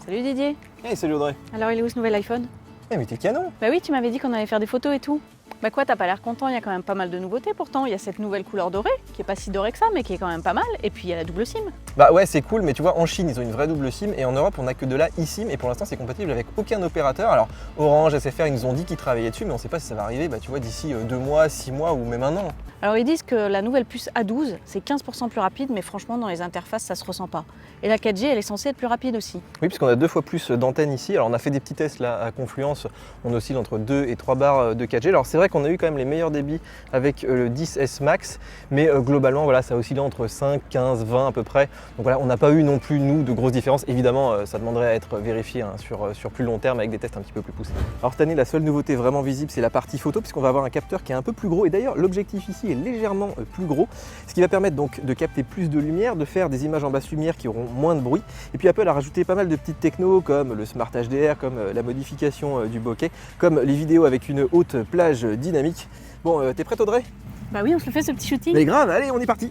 Salut Didier. Hey, salut Audrey. Alors il est où ce nouvel iPhone? Eh mais t'es canon. Bah oui, tu m'avais dit qu'on allait faire des photos et tout. Bah quoi, t'as pas l'air content, il y a quand même pas mal de nouveautés pourtant. Il y a cette nouvelle couleur dorée, qui est pas si dorée que ça, mais qui est quand même pas mal. Et puis il y a la double SIM. Bah ouais, c'est cool, mais tu vois, en Chine, ils ont une vraie double SIM et en Europe, on a que de la eSIM et pour l'instant, c'est compatible avec aucun opérateur. Alors, Orange, SFR, ils nous ont dit qu'ils travaillaient dessus, mais on sait pas si ça va arriver, bah tu vois, d'ici 2 mois, 6 mois ou même un an. Alors ils disent que la nouvelle puce A12, c'est 15% plus rapide, mais franchement, dans les interfaces, ça se ressent pas. Et la 4G, elle est censée être plus rapide aussi. Oui, puisqu'on a 2 fois plus d'antennes ici. Alors, on a fait des petits tests là à Confluence, on oscille entre 2 et 3 barres de 4G. Alors, c'est vrai qu'on a eu quand même les meilleurs débits avec le 10S Max, mais globalement, voilà, ça oscille entre 5, 15, 20 à peu près. Donc voilà, on n'a pas eu non plus, nous, de grosses différences. Évidemment, ça demanderait à être vérifié hein, sur plus long terme avec des tests un petit peu plus poussés. Alors, cette année, la seule nouveauté vraiment visible, c'est la partie photo, puisqu'on va avoir un capteur qui est un peu plus gros. Et d'ailleurs, l'objectif ici est légèrement plus gros, ce qui va permettre donc de capter plus de lumière, de faire des images en basse lumière qui auront moins de bruit. Et puis Apple a rajouté pas mal de petites technos comme le Smart HDR, comme la modification du bokeh, comme les vidéos avec une haute plage dynamique. Bon, t'es prête Audrey? Bah oui, on se le fait ce petit shooting. Mais grave, allez, on est parti!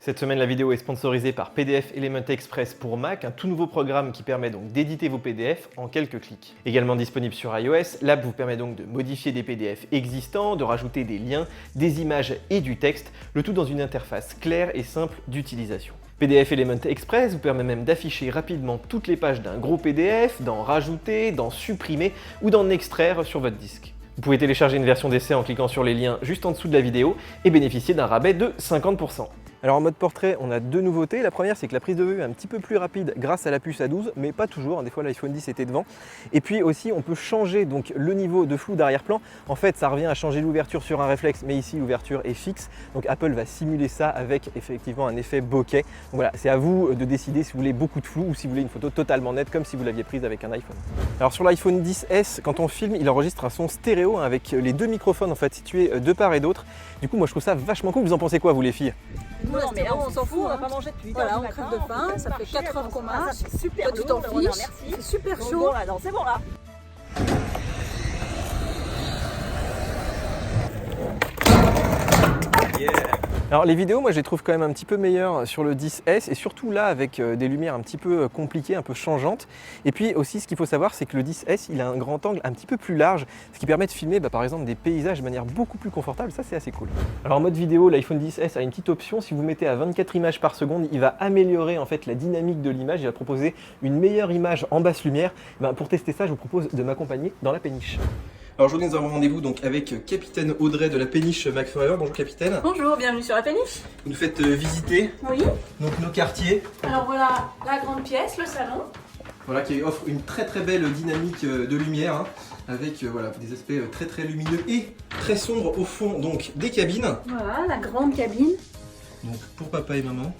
Cette semaine, la vidéo est sponsorisée par PDF Element Express pour Mac, un tout nouveau programme qui permet donc d'éditer vos PDF en quelques clics. Également disponible sur iOS, l'app vous permet donc de modifier des PDF existants, de rajouter des liens, des images et du texte, le tout dans une interface claire et simple d'utilisation. PDF Element Express vous permet même d'afficher rapidement toutes les pages d'un gros PDF, d'en rajouter, d'en supprimer ou d'en extraire sur votre disque. Vous pouvez télécharger une version d'essai en cliquant sur les liens juste en dessous de la vidéo et bénéficier d'un rabais de 50%. Alors en mode portrait, on a 2 nouveautés. La première, c'est que la prise de vue est un petit peu plus rapide grâce à la puce A12, mais pas toujours. Des fois, l'iPhone 10 était devant. Et puis aussi, on peut changer donc le niveau de flou d'arrière-plan. En fait, ça revient à changer l'ouverture sur un réflexe, mais ici, l'ouverture est fixe. Donc Apple va simuler ça avec effectivement un effet bokeh. Donc voilà, c'est à vous de décider si vous voulez beaucoup de flou ou si vous voulez une photo totalement nette, comme si vous l'aviez prise avec un iPhone. Alors sur l'iPhone 10S, quand on filme, il enregistre un son stéréo hein, avec les 2 microphones en fait situés de part et d'autre. Du coup, moi, je trouve ça vachement cool. Vous en pensez quoi, vous les filles? Non, mais là on s'en fout, on n'a pas mangé depuis 8 heures. Voilà, on crève de faim, ça fait 4 heures qu'on marche. C'est super Toi, tu t'en fiches, c'est super chaud. Bon, là, non, c'est bon là. Alors les vidéos, moi je les trouve quand même un petit peu meilleures sur le 10S et surtout là avec des lumières un petit peu compliquées, un peu changeantes. Et puis aussi ce qu'il faut savoir c'est que le 10S il a un grand angle un petit peu plus large, ce qui permet de filmer par exemple des paysages de manière beaucoup plus confortable, ça c'est assez cool. Alors en mode vidéo, l'iPhone 10S a une petite option, si vous mettez à 24 images par seconde, il va améliorer en fait la dynamique de l'image, il va proposer une meilleure image en basse lumière. Pour tester ça, je vous propose de m'accompagner dans la péniche. Alors aujourd'hui nous avons rendez-vous donc avec Capitaine Audrey de la péniche Mac Forever. Bonjour Capitaine. Bonjour, bienvenue sur la péniche. Vous nous faites visiter Oui. donc nos quartiers. Alors voilà la grande pièce, le salon. Voilà, qui offre une très belle dynamique de lumière hein, avec voilà, des aspects très lumineux et très sombres au fond donc des cabines. Voilà la grande cabine. Donc pour papa et maman.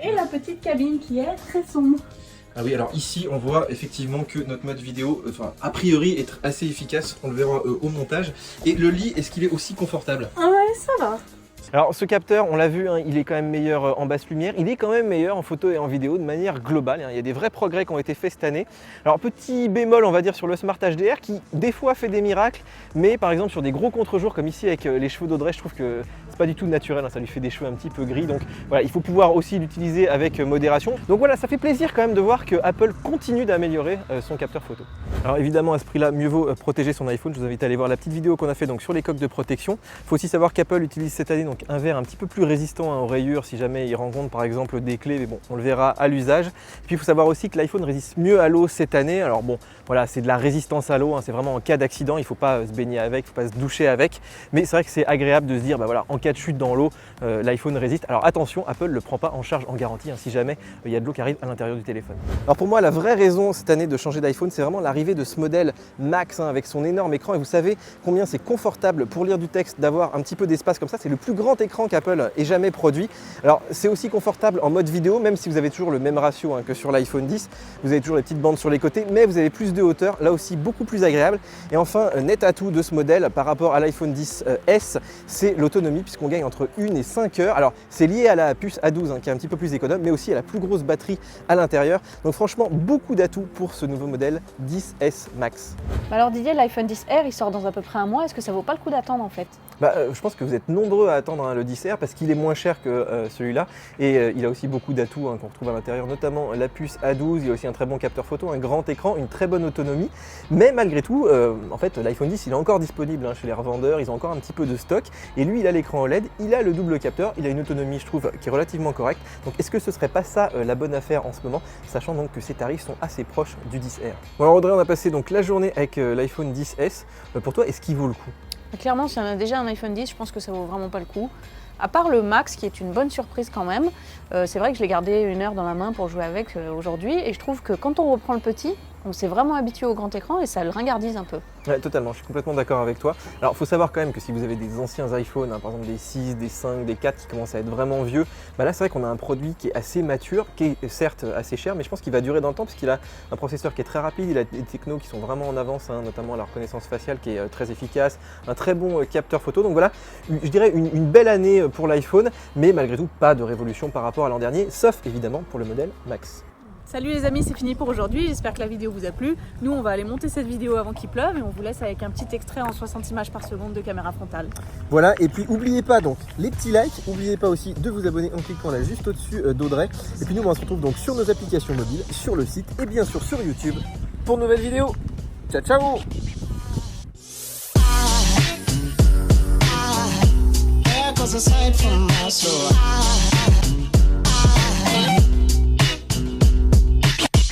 Et la petite cabine qui est très sombre. Ah oui, alors ici on voit effectivement que notre mode vidéo, enfin a priori est assez efficace, on le verra au montage. Et le lit, est-ce qu'il est aussi confortable? Ah ouais, ça va. Alors ce capteur, on l'a vu, hein, il est quand même meilleur en basse lumière, il est quand même meilleur en photo et en vidéo de manière globale, hein. Il y a des vrais progrès qui ont été faits cette année. Alors petit bémol on va dire sur le Smart HDR qui des fois fait des miracles, mais par exemple sur des gros contre-jours comme ici avec les cheveux d'Audrey, je trouve que c'est pas du tout naturel, hein, ça lui fait des cheveux un petit peu gris, donc voilà, il faut pouvoir aussi l'utiliser avec modération. Donc voilà, ça fait plaisir quand même de voir que Apple continue d'améliorer son capteur photo. Alors évidemment à ce prix-là, mieux vaut protéger son iPhone, je vous invite à aller voir la petite vidéo qu'on a fait donc sur les coques de protection. Il faut aussi savoir qu'Apple utilise cette année donc un verre un petit peu plus résistant hein, aux rayures si jamais il rencontre par exemple des clés, mais bon, on le verra à l'usage. Puis il faut savoir aussi que l'iPhone résiste mieux à l'eau cette année. Alors bon, voilà, c'est de la résistance à l'eau, hein, c'est vraiment en cas d'accident, il ne faut pas se baigner avec, il ne faut pas se doucher avec, mais c'est vrai que c'est agréable de se dire, voilà, en cas de chute dans l'eau, l'iPhone résiste. Alors attention, Apple ne le prend pas en charge en garantie hein, si jamais il y a de l'eau qui arrive à l'intérieur du téléphone. Alors pour moi, la vraie raison cette année de changer d'iPhone, c'est vraiment l'arrivée de ce modèle Max hein, avec son énorme écran, et vous savez combien c'est confortable pour lire du texte d'avoir un petit peu d'espace comme ça. C'est le plus grand grand écran qu'Apple ait jamais produit. Alors c'est aussi confortable en mode vidéo, même si vous avez toujours le même ratio que sur l'iPhone 10. Vous avez toujours les petites bandes sur les côtés, mais vous avez plus de hauteur, là aussi beaucoup plus agréable. Et enfin, net atout de ce modèle par rapport à l'iPhone 10S, c'est l'autonomie, puisqu'on gagne entre 1 et 5 heures. Alors c'est lié à la puce A12 qui est un petit peu plus économe, mais aussi à la plus grosse batterie à l'intérieur. Donc franchement, beaucoup d'atouts pour ce nouveau modèle 10S Max. Alors Didier, l'iPhone 10R, il sort dans à peu près un mois. Est-ce que ça vaut pas le coup d'attendre en fait? Je pense que vous êtes nombreux à attendre le 10R parce qu'il est moins cher que celui-là et il a aussi beaucoup d'atouts qu'on retrouve à l'intérieur, notamment la puce A12, il y a aussi un très bon capteur photo, un grand écran, une très bonne autonomie. Mais malgré tout, en fait, l'iPhone 10 il est encore disponible chez les revendeurs, ils ont encore un petit peu de stock et lui il a l'écran OLED, il a le double capteur, il a une autonomie je trouve qui est relativement correcte. Donc est-ce que ce serait pas ça la bonne affaire en ce moment, sachant donc que ces tarifs sont assez proches du 10R. Bon alors Audrey, on a passé donc la journée avec l'iPhone 10S. Pour toi, est-ce qu'il vaut le coup? Clairement, si on a déjà un iPhone 10, je pense que ça vaut vraiment pas le coup. À part le Max, qui est une bonne surprise quand même, c'est vrai que je l'ai gardé 1 heure dans la main pour jouer avec aujourd'hui, et je trouve que quand on reprend le petit, on s'est vraiment habitué au grand écran et ça le ringardise un peu. Ouais, totalement, je suis complètement d'accord avec toi. Alors, il faut savoir quand même que si vous avez des anciens iPhones, par exemple des 6, des 5, des 4 qui commencent à être vraiment vieux, là c'est vrai qu'on a un produit qui est assez mature, qui est certes assez cher, mais je pense qu'il va durer dans le temps parce qu'il a un processeur qui est très rapide, il a des technos qui sont vraiment en avance, notamment la reconnaissance faciale qui est très efficace, un très bon capteur photo. Donc voilà, je dirais une belle année pour l'iPhone, mais malgré tout pas de révolution par rapport à l'an dernier, sauf évidemment pour le modèle Max. Salut les amis, c'est fini pour aujourd'hui, j'espère que la vidéo vous a plu. Nous on va aller monter cette vidéo avant qu'il pleuve et on vous laisse avec un petit extrait en 60 images par seconde de caméra frontale. Voilà, et puis n'oubliez pas donc les petits likes, n'oubliez pas aussi de vous abonner en cliquant là juste au-dessus d'Audrey. Et puis nous on se retrouve donc sur nos applications mobiles, sur le site et bien sûr sur YouTube pour de nouvelles vidéos. Ciao ciao. There goes a sight from my soul.